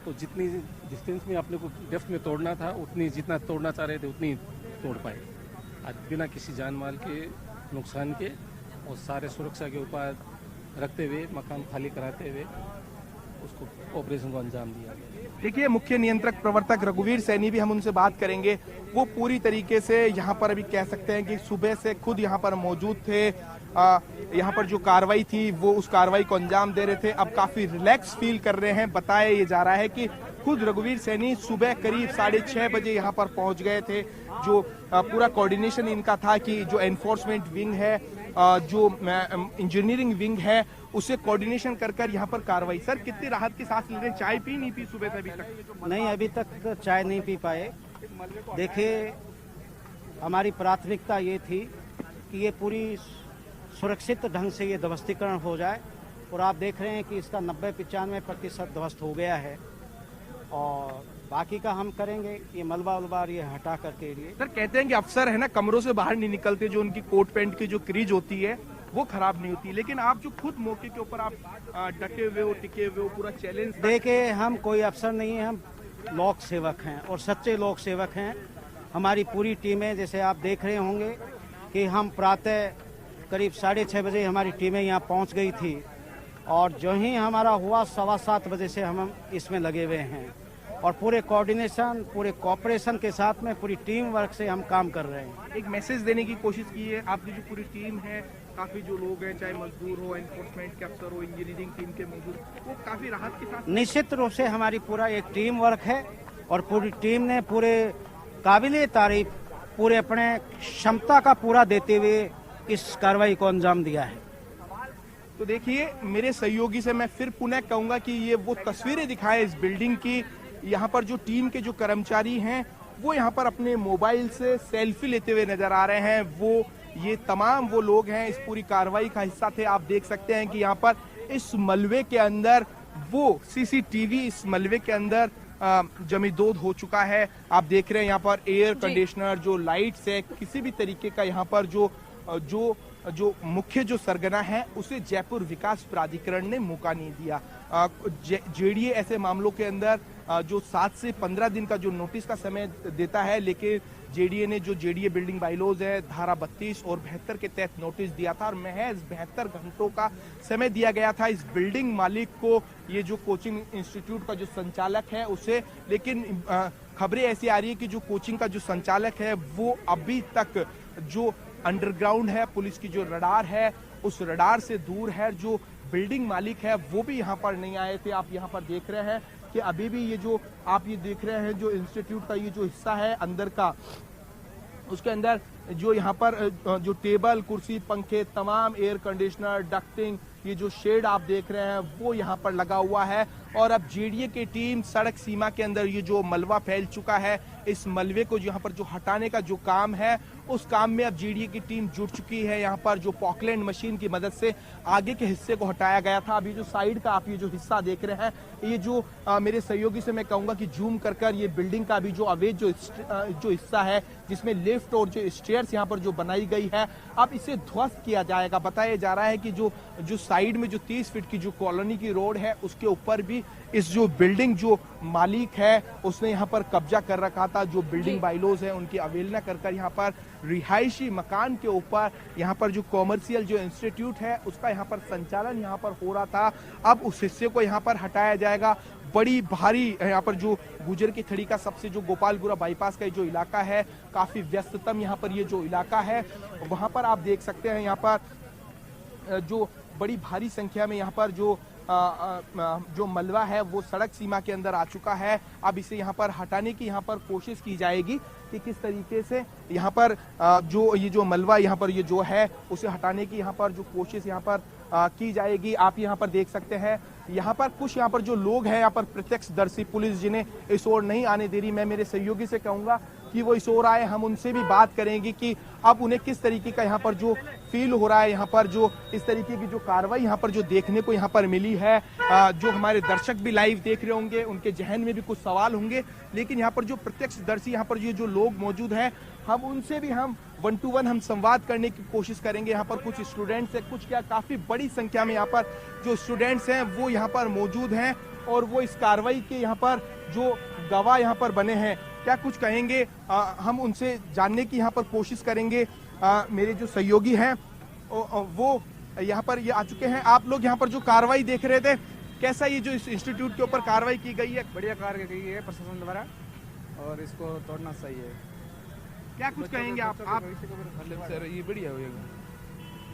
तो जितनी डिस्टेंस में अपने को डेप्थ में तोड़ना था उतनी, जितना तोड़ना चाह रहे थे उतनी तोड़ पाए, आज बिना किसी जान माल के नुकसान के, और सारे सुरक्षा के उपाय रखते हुए, मकान खाली कराते हुए उसको ऑपरेशन को अंजाम दिया गया। देखिए मुख्य नियंत्रक प्रवर्तक रघुवीर सैनी भी हम उनसे बात करेंगे। वो पूरी तरीके से यहाँ पर अभी कह सकते हैं कि सुबह से खुद यहाँ पर मौजूद थे। यहाँ पर जो कार्रवाई थी वो उस कार्रवाई को अंजाम दे रहे थे। अब काफी रिलैक्स फील कर रहे हैं। बताया ये जा रहा है कि खुद रघुवीर सैनी सुबह करीब 6:30 बजे यहाँ पर पहुंच गए थे। जो पूरा कोऑर्डिनेशन इनका था कि जो एनफोर्समेंट विंग है जो इंजीनियरिंग विंग है उसे कोऑर्डिनेशन कर यहाँ पर कार्रवाई। सर, कितनी राहत की सांस ले रहे हैं? चाय पी नहीं पी सुबह से अभी तक? नहीं, अभी तक चाय नहीं पी पाए। देखिए, हमारी प्राथमिकता ये थी कि ये पूरी सुरक्षित ढंग से ये ध्वस्तीकरण हो जाए, और आप देख रहे हैं कि इसका 90-95% ध्वस्त हो गया है, और बाकी का हम करेंगे। ये मलबा उलबा ये हटा करके लिए। सर, कहते हैं कि अफसर है ना कमरों से बाहर नहीं निकलते, जो उनकी कोट पैंट की जो क्रीज होती है वो खराब नहीं होती, लेकिन आप जो खुद मौके के ऊपर आप डटे हुए हो, टिके हुए हो, पूरा चैलेंज। देखिए, हम कोई अफसर नहीं है, हम लोक सेवक हैं और सच्चे लोक सेवक हैं। हमारी पूरी टीमें, जैसे आप देख रहे होंगे कि हम प्रातः करीब 6:30 बजे हमारी टीमें यहाँ पहुँच गई थी, और जो ही हमारा हुआ 7:15 बजे से हम इसमें लगे हुए हैं, और पूरे कोऑर्डिनेशन, पूरे कोऑपरेशन के साथ में पूरी टीम वर्क से हम काम कर रहे हैं। एक मैसेज देने की कोशिश की है आपकी जो पूरी टीम है, काफी जो लोग हैं, चाहे मजदूर हो, एनफोर्समेंट के अफसर हो, इंजीनियरिंग टीम के मजदूर, वो काफी राहत के साथ। निश्चित रूप से हमारी पूरा एक टीम वर्क है, और पूरी टीम ने पूरे काबिले तारीफ, पूरे अपने क्षमता का पूरा देते हुए इस कार्रवाई को अंजाम दिया है। तो देखिए, मेरे सहयोगी से मैं फिर पुनः कहूंगा कि ये वो तस्वीरें दिखाए इस बिल्डिंग की। यहाँ पर जो टीम के जो कर्मचारी हैं वो यहाँ पर अपने मोबाइल से सेल्फी लेते हुए नजर आ रहे हैं। ये तमाम वो लोग हैं, इस पूरी कार्रवाई का हिस्सा थे। आप देख सकते हैं कि यहाँ पर इस मलबे के अंदर वो सीसीटीवी इस मलबे के अंदर जमींदोद हो चुका है। आप देख रहे हैं यहाँ पर एयर कंडीशनर, जो लाइट्स है, किसी भी तरीके का यहाँ पर जो मुख्य जो सरगना है उसे जयपुर विकास प्राधिकरण ने मौका नहीं दिया। जेडीए ऐसे मामलों के अंदर जो 7 से 15 दिन का जो नोटिस का समय देता है, लेकिन जेडीए ने जो जेडीए बिल्डिंग बाइलॉज है धारा 32 और 72 के तहत नोटिस दिया था, और महज 72 घंटों का समय दिया गया था इस बिल्डिंग मालिक को, ये जो कोचिंग इंस्टीट्यूट का जो संचालक है उसे। लेकिन खबरें ऐसी आ रही है कि जो कोचिंग का जो संचालक है वो अभी तक जो अंडरग्राउंड है, पुलिस की जो रडार है उस रडार से दूर है। जो बिल्डिंग मालिक है वो भी यहाँ पर नहीं आए थे। आप यहाँ पर देख रहे हैं कि अभी भी ये जो आप ये देख रहे हैं जो इंस्टीट्यूट का ये जो हिस्सा है अंदर का, उसके अंदर जो यहाँ पर जो टेबल, कुर्सी, पंखे, तमाम एयर कंडीशनर, डक्टिंग, ये जो शेड आप देख रहे हैं वो यहाँ पर लगा हुआ है। और अब जेडीए की टीम सड़क सीमा के अंदर ये जो मलबा फैल चुका है, इस मलबे को यहाँ पर जो हटाने का जो काम है उस काम में अब जेडीए की टीम जुट चुकी है। यहाँ पर जो पॉकलैंड मशीन की मदद से आगे के हिस्से को हटाया गया था। अभी जो साइड का आप ये जो हिस्सा देख रहे हैं, ये जो मेरे सहयोगी से मैं कहूंगा कि जूम कर ये बिल्डिंग का अभी जो अवैध जो हिस्सा है, जिसमें लिफ्ट और जो स्टेयर्स यहाँ पर जो बनाई गई है, अब इसे ध्वस्त किया जाएगा। बताया जा रहा है कि जो साइड में जो 30 फीट की जो कॉलोनी की रोड है उसके ऊपर भी इस जो बिल्डिंग जो मालिक है उसने यहाँ पर कब्जा कर रखा था। जो बिल्डिंग बाइलॉज है उनकी अवहेलना कर यहाँ पर रिहायशी मकान के ऊपर यहाँ पर जो कॉमर्शियल जो इंस्टीट्यूट है उसका यहाँ पर संचालन यहाँ पर हो रहा था। अब उस हिस्से को यहाँ पर हटाया जाएगा। बड़ी भारी यहाँ पर जो गुजर की थड़ी का सबसे जो गोपालपुरा बाईपास का जो इलाका है, काफी व्यस्ततम यहाँ पर ये जो इलाका है, वहां पर आप देख सकते हैं यहाँ पर जो बड़ी भारी संख्या में यहाँ पर जो मलबा है वो सड़क सीमा के अंदर आ चुका है। अब इसे यहाँ पर हटाने की यहाँ पर कोशिश की जाएगी कि किस तरीके से यहाँ पर ये जो मलबा यहाँ पर ये जो है उसे हटाने की यहाँ पर जो कोशिश यहाँ पर की जाएगी। आप यहाँ पर देख सकते हैं यहाँ पर कुछ यहाँ पर जो लोग हैं यहाँ पर प्रत्यक्षदर्शी, पुलिस जिन्हें इस ओर नहीं आने दे रही। मैं मेरे सहयोगी से कहूंगा कि वो इस ओर आए, हम उनसे भी बात करेंगे कि अब उन्हें किस तरीके का यहाँ पर जो फील हो रहा है, यहाँ पर जो इस तरीके की जो कार्रवाई यहाँ पर जो देखने को यहाँ पर मिली है। जो हमारे दर्शक भी लाइव देख रहे होंगे उनके जहन में भी कुछ सवाल होंगे, लेकिन यहाँ पर जो प्रत्यक्षदर्शी यहाँ पर जो लोग मौजूद हैं, हम उनसे भी हम 1-to-1 हम संवाद करने की कोशिश करेंगे। यहाँ पर कुछ स्टूडेंट्स हैं, कुछ क्या काफी बड़ी संख्या में यहाँ पर जो स्टूडेंट्स हैं वो यहाँ पर मौजूद हैं और वो इस कार्रवाई के यहाँ पर जो गवाह यहाँ पर बने हैं, क्या कुछ कहेंगे, हम उनसे जानने की यहाँ पर कोशिश करेंगे। मेरे जो सहयोगी हैं वो यहाँ पर ये आ चुके हैं। आप लोग यहाँ पर जो कार्रवाई देख रहे थे, कैसा ये जो इस इंस्टीट्यूट के ऊपर कार्रवाई की गई है? बढ़िया कार्रवाई की गई है प्रशासन द्वारा और इसको तोड़ना सही है। क्या कुछ कहेंगे आप? मतलब सर ये बढ़िया होगा,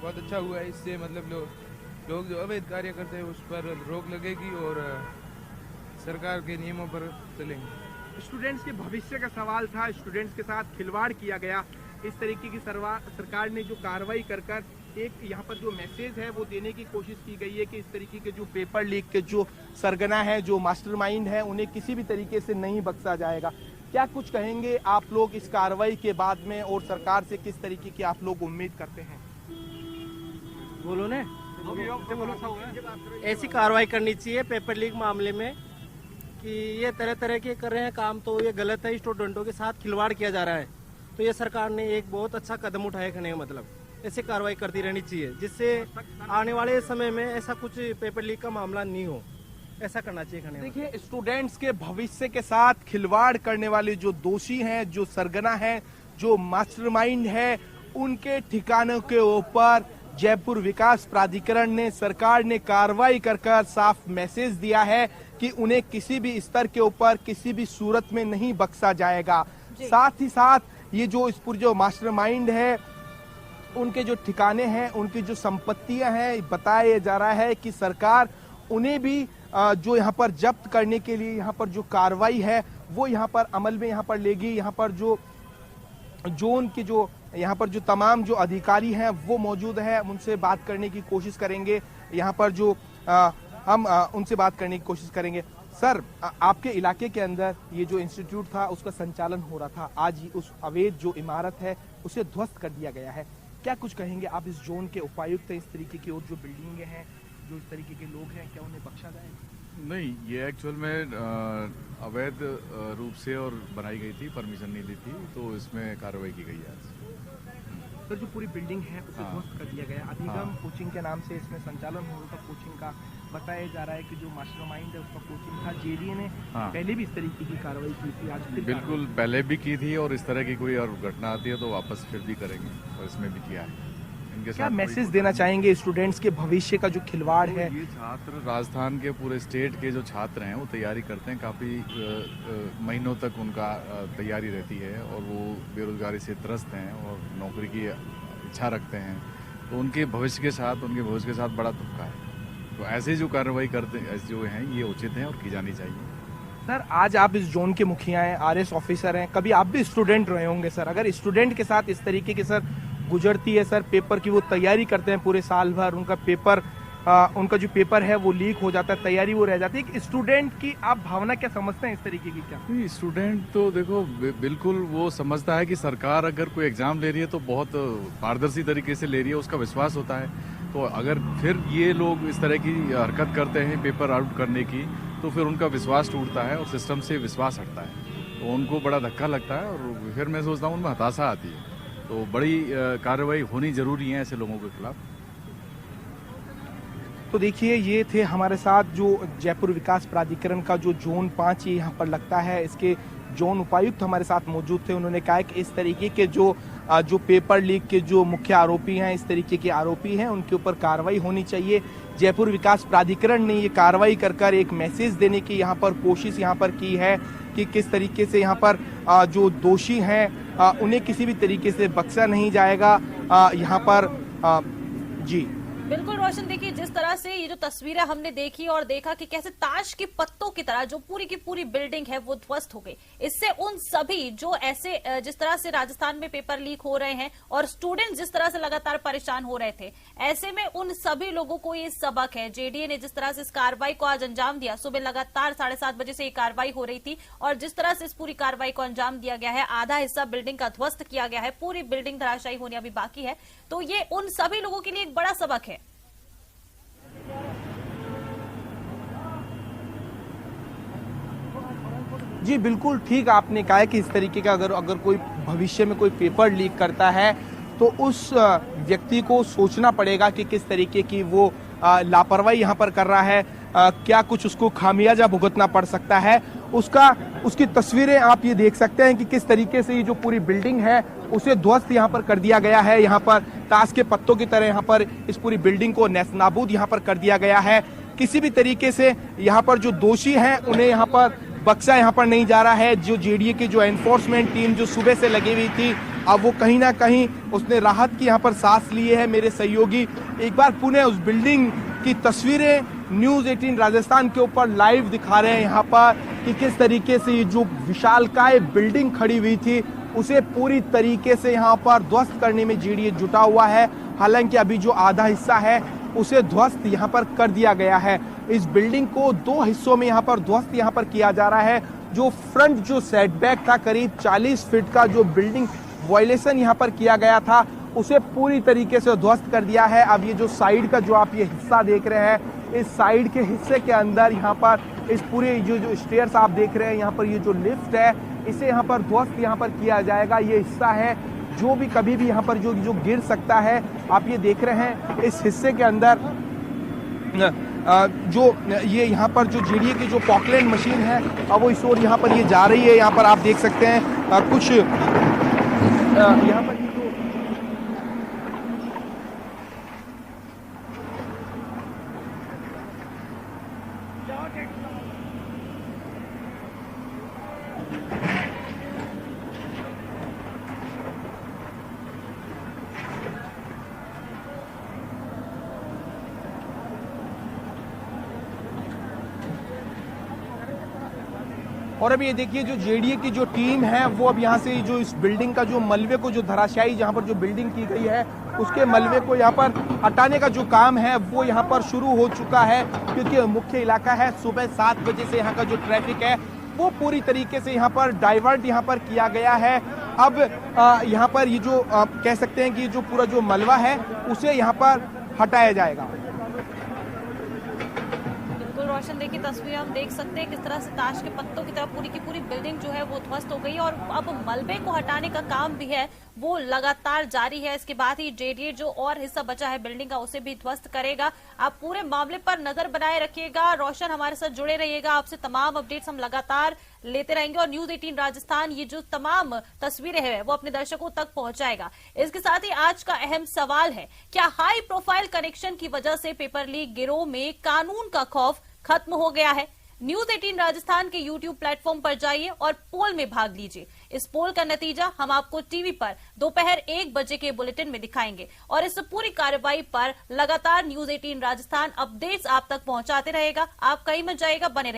बहुत अच्छा हुआ है। इससे मतलब लोग जो अवैध कार्य करते हैं उस पर रोक लगेगी और सरकार के नियमों पर चलेंगे। स्टूडेंट्स के भविष्य का सवाल था, स्टूडेंट्स के साथ खिलवाड़ किया गया। इस तरीके की सरकार ने जो कार्रवाई कर एक यहाँ पर जो मैसेज है वो देने की कोशिश की गई है कि इस तरीके के जो पेपर लीक के जो सरगना है, जो मास्टरमाइंड है, उन्हें किसी भी तरीके से नहीं बख्शा जाएगा। क्या कुछ कहेंगे आप लोग इस कार्रवाई के बाद में, और सरकार से किस तरीके की आप लोग उम्मीद करते हैं? बोलो ने ऐसी कार्रवाई करनी चाहिए पेपर लीक मामले में कि ये तरह तरह के कर रहे हैं काम, तो ये गलत है। स्टूडेंटों के साथ खिलवाड़ किया जा रहा है, तो ये सरकार ने एक बहुत अच्छा कदम उठाया खने, मतलब ऐसी कार्रवाई करती रहनी चाहिए जिससे आने वाले समय में ऐसा कुछ पेपर लीक का मामला नहीं हो। ऐसा करना चाहिए खने। देखिए, स्टूडेंट्स के भविष्य के साथ खिलवाड़ करने वाले जो दोषी हैं, जो सरगना है, जो मास्टरमाइंड है, उनके ठिकानों के ऊपर जयपुर विकास प्राधिकरण ने, सरकार ने कार्रवाई कर साफ मैसेज दिया है कि उन्हें किसी भी स्तर के ऊपर किसी भी सूरत में नहीं बख्शा जाएगा। साथ ही साथ ये जो इस पूरे जो मास्टरमाइंड है, उनके जो ठिकाने हैं, उनकी जो संपत्तियां हैं, बताया जा रहा है कि सरकार उन्हें भी जो यहाँ पर जब्त करने के लिए यहाँ पर जो कार्रवाई है वो यहाँ पर अमल में यहाँ पर लेगी। यहाँ पर जो उनकी जो यहाँ पर जो तमाम जो अधिकारी हैं वो मौजूद है, उनसे बात करने की कोशिश करेंगे। यहाँ पर जो हम उनसे बात करने की कोशिश करेंगे। सर, आपके इलाके के अंदर ये जो इंस्टीट्यूट था उसका संचालन हो रहा था, आज उस अवैध जो इमारत है उसे ध्वस्त कर दिया गया है। क्या कुछ कहेंगे आप इस जोन के उपायुक्त हैं, इस तरीके की और जो बिल्डिंगें हैं, जो इस तरीके के लोग हैं, क्या उन्हें बख्शा जाएगा? नहीं, ये एक्चुअल में अवैध रूप से और बनाई गई थी, परमिशन नहीं दी थी, तो इसमें कार्रवाई की गई है। सर, जो पूरी बिल्डिंग है उसे ध्वस्त कर दिया गया। अधिगम कोचिंग के नाम से इसमें संचालन हो रहा था कोचिंग का। बताया जा रहा है कि जो मास्टरमाइंड है उसका कोचिंग था। जेडीए ने पहले भी इस तरीके की कार्रवाई की थी, आज फिर बिल्कुल पहले भी की थी, और इस तरह की कोई और घटना आती है तो वापस फिर भी करेंगे, और इसमें भी किया है। इनके क्या साथ मैसेज देना चाहेंगे स्टूडेंट्स के भविष्य का जो खिलवाड़ है? ये छात्र राजस्थान के पूरे स्टेट के जो छात्र हैं वो तैयारी करते हैं, काफ़ी महीनों तक उनका तैयारी रहती है, और वो बेरोजगारी से त्रस्त हैं और नौकरी की इच्छा रखते हैं, तो उनके भविष्य के साथ बड़ा धक्का है। तो ऐसे जो कार्रवाई करते ऐसे जो हैं ये उचित हैं और की जानी चाहिए। सर, आज आप इस जोन के मुखिया हैं, आरएस ऑफिसर हैं, कभी आप भी स्टूडेंट रहे होंगे सर। अगर स्टूडेंट के साथ इस तरीके की सर गुजरती है, सर पेपर की वो तैयारी करते हैं पूरे साल भर, उनका पेपर उनका जो पेपर है वो लीक हो जाता है, तैयारी वो रह जाती है, एक स्टूडेंट की आप भावना क्या समझते हैं इस तरीके की? क्या स्टूडेंट तो देखो बिल्कुल वो समझता है कि सरकार अगर कोई एग्जाम ले रही है तो बहुत पारदर्शी तरीके से ले रही है, उसका विश्वास होता है। तो अगर फिर ये लोग इस तरह की हरकत करते हैं पेपर आउट करने की, तो फिर उनका विश्वास टूटता है और सिस्टम से विश्वास हटता है, तो उनको बड़ा धक्का लगता है, और फिर मैं सोचता हूँ उनमें हताशा आती है। तो बड़ी कार्रवाई होनी जरूरी है ऐसे लोगों के खिलाफ। तो देखिए, ये थे हमारे साथ जो जयपुर विकास प्राधिकरण का जो जोन 5 ये यहाँ पर लगता है, इसके जोन उपायुक्त हमारे साथ मौजूद थे। उन्होंने कहा कि इस तरीके के जो पेपर लीक के जो मुख्य आरोपी हैं, इस तरीके के आरोपी हैं, उनके ऊपर कार्रवाई होनी चाहिए। जयपुर विकास प्राधिकरण ने ये कार्रवाई कर एक मैसेज देने की यहाँ पर कोशिश यहाँ पर की है कि किस तरीके से यहाँ पर जो दोषी हैं उन्हें किसी भी तरीके से बख्शा नहीं जाएगा। यहाँ पर जी बिल्कुल रोशन, देखिए जिस तरह से ये जो तस्वीरें हमने देखी और देखा कि कैसे ताश के पत्तों की तरह जो पूरी की पूरी बिल्डिंग है वो ध्वस्त हो गई। इससे उन सभी जो ऐसे जिस तरह से राजस्थान में पेपर लीक हो रहे हैं और स्टूडेंट जिस तरह से लगातार परेशान हो रहे थे, ऐसे में उन सभी लोगों को ये सबक है। जेडीए ने जिस तरह से इस कार्रवाई को आज अंजाम दिया, सुबह लगातार 7:30 बजे से ये कार्रवाई हो रही थी, और जिस तरह से इस पूरी कार्रवाई को अंजाम दिया गया है, आधा हिस्सा बिल्डिंग का ध्वस्त किया गया है, पूरी बिल्डिंग धराशायी होनी अभी बाकी है। तो ये उन सभी लोगों के लिए एक बड़ा सबक है। जी बिल्कुल ठीक आपने कहा है कि इस तरीके का अगर कोई भविष्य में कोई पेपर लीक करता है तो उस व्यक्ति को सोचना पड़ेगा कि किस तरीके की वो लापरवाही यहाँ पर कर रहा है, क्या कुछ उसको खामियाजा भुगतना पड़ सकता है। उसकी तस्वीरें आप ये देख सकते हैं कि किस तरीके से ये जो पूरी बिल्डिंग है उसे ध्वस्त यहाँ पर कर दिया गया है। यहाँ पर ताश के पत्तों की तरह यहाँ पर इस पूरी बिल्डिंग को नेस्तनाबूद यहाँ पर कर दिया गया है। किसी भी तरीके से यहाँ पर जो दोषी हैं उन्हें यहाँ पर बख्शा यहाँ पर नहीं जा रहा है। जो जेडीए की जो एनफोर्समेंट टीम जो सुबह से लगी हुई थी, अब वो कहीं ना कहीं उसने राहत की यहाँ पर सांस लिए है। मेरे सहयोगी एक बार पुनः उस बिल्डिंग की तस्वीरें न्यूज़ 18 राजस्थान के ऊपर लाइव दिखा रहे हैं यहाँ पर कि किस तरीके से ये जो विशालकाय बिल्डिंग खड़ी हुई थी उसे पूरी तरीके से यहाँ पर ध्वस्त करने में जेडीए जुटा हुआ है। हालांकि अभी जो आधा हिस्सा है उसे ध्वस्त यहाँ पर कर दिया गया है। इस बिल्डिंग को 2 हिस्सों में यहाँ पर ध्वस्त यहाँ पर किया जा रहा है। जो फ्रंट जो सेटबैक था करीब 40 फीट का जो बिल्डिंग वायलेशन यहाँ पर किया गया था उसे पूरी तरीके से ध्वस्त कर दिया है। अब ये जो साइड का जो आप ये हिस्सा देख रहे हैं, इस साइड के हिस्से के अंदर यहाँ पर इस पूरे जो स्टेयर्स आप देख रहे हैं, यहाँ पर ये जो लिफ्ट है इसे यहाँ पर ध्वस्त यहाँ पर किया जाएगा। ये हिस्सा है जो भी कभी भी यहाँ पर जो गिर सकता है। आप ये देख रहे हैं इस हिस्से के अंदर जो ये यहाँ पर जो जेडीए की जो पॉकलैंड मशीन है अब वो इस ओर यहाँ पर ये जा रही है। यहाँ पर आप देख सकते हैं कुछ यहाँ पर और अब ये देखिए जो जेडीए की जो टीम है वो अब यहाँ से जो इस बिल्डिंग का जो मलबे को जो धराशायी जहाँ पर जो बिल्डिंग की गई है उसके मलबे को यहाँ पर हटाने का जो काम है वो यहाँ पर शुरू हो चुका है। क्योंकि मुख्य इलाका है, सुबह 7 बजे से यहाँ का जो ट्रैफिक है वो पूरी तरीके से यहाँ पर डाइवर्ट यहाँ पर किया गया है। अब यहाँ पर ये जो कह सकते हैं कि जो पूरा जो मलबा है उसे यहाँ पर हटाया जाएगा। रोशन, देखिए तस्वीर हम देख सकते हैं किस तरह से ताश के पत्तों की तरह पूरी की पूरी बिल्डिंग जो है वो ध्वस्त हो गई और अब मलबे को हटाने का काम भी है वो लगातार जारी है। इसके बाद ही जेडीए जो और हिस्सा बचा है बिल्डिंग का उसे भी ध्वस्त करेगा। आप पूरे मामले पर नजर बनाए रखिएगा। रोशन, हमारे साथ जुड़े रहिएगा, आपसे तमाम अपडेट्स हम लगातार लेते रहेंगे और न्यूज 18 राजस्थान ये जो तमाम तस्वीरें हैं वो अपने दर्शकों तक पहुंचाएगा। इसके साथ ही आज का अहम सवाल है, क्या हाई प्रोफाइल कनेक्शन की वजह से पेपर लीक गिरोह में कानून का खौफ खत्म हो गया है? न्यूज 18 राजस्थान के यूट्यूब प्लेटफॉर्म पर जाइए और पोल में भाग लीजिए। इस पोल का नतीजा हम आपको टीवी पर दोपहर 1 बजे के बुलेटिन में दिखाएंगे और इस पूरी कार्रवाई पर लगातार न्यूज 18 राजस्थान अपडेट्स आप तक पहुंचाते रहेगा। आप कहीं मत जाइएगा, बने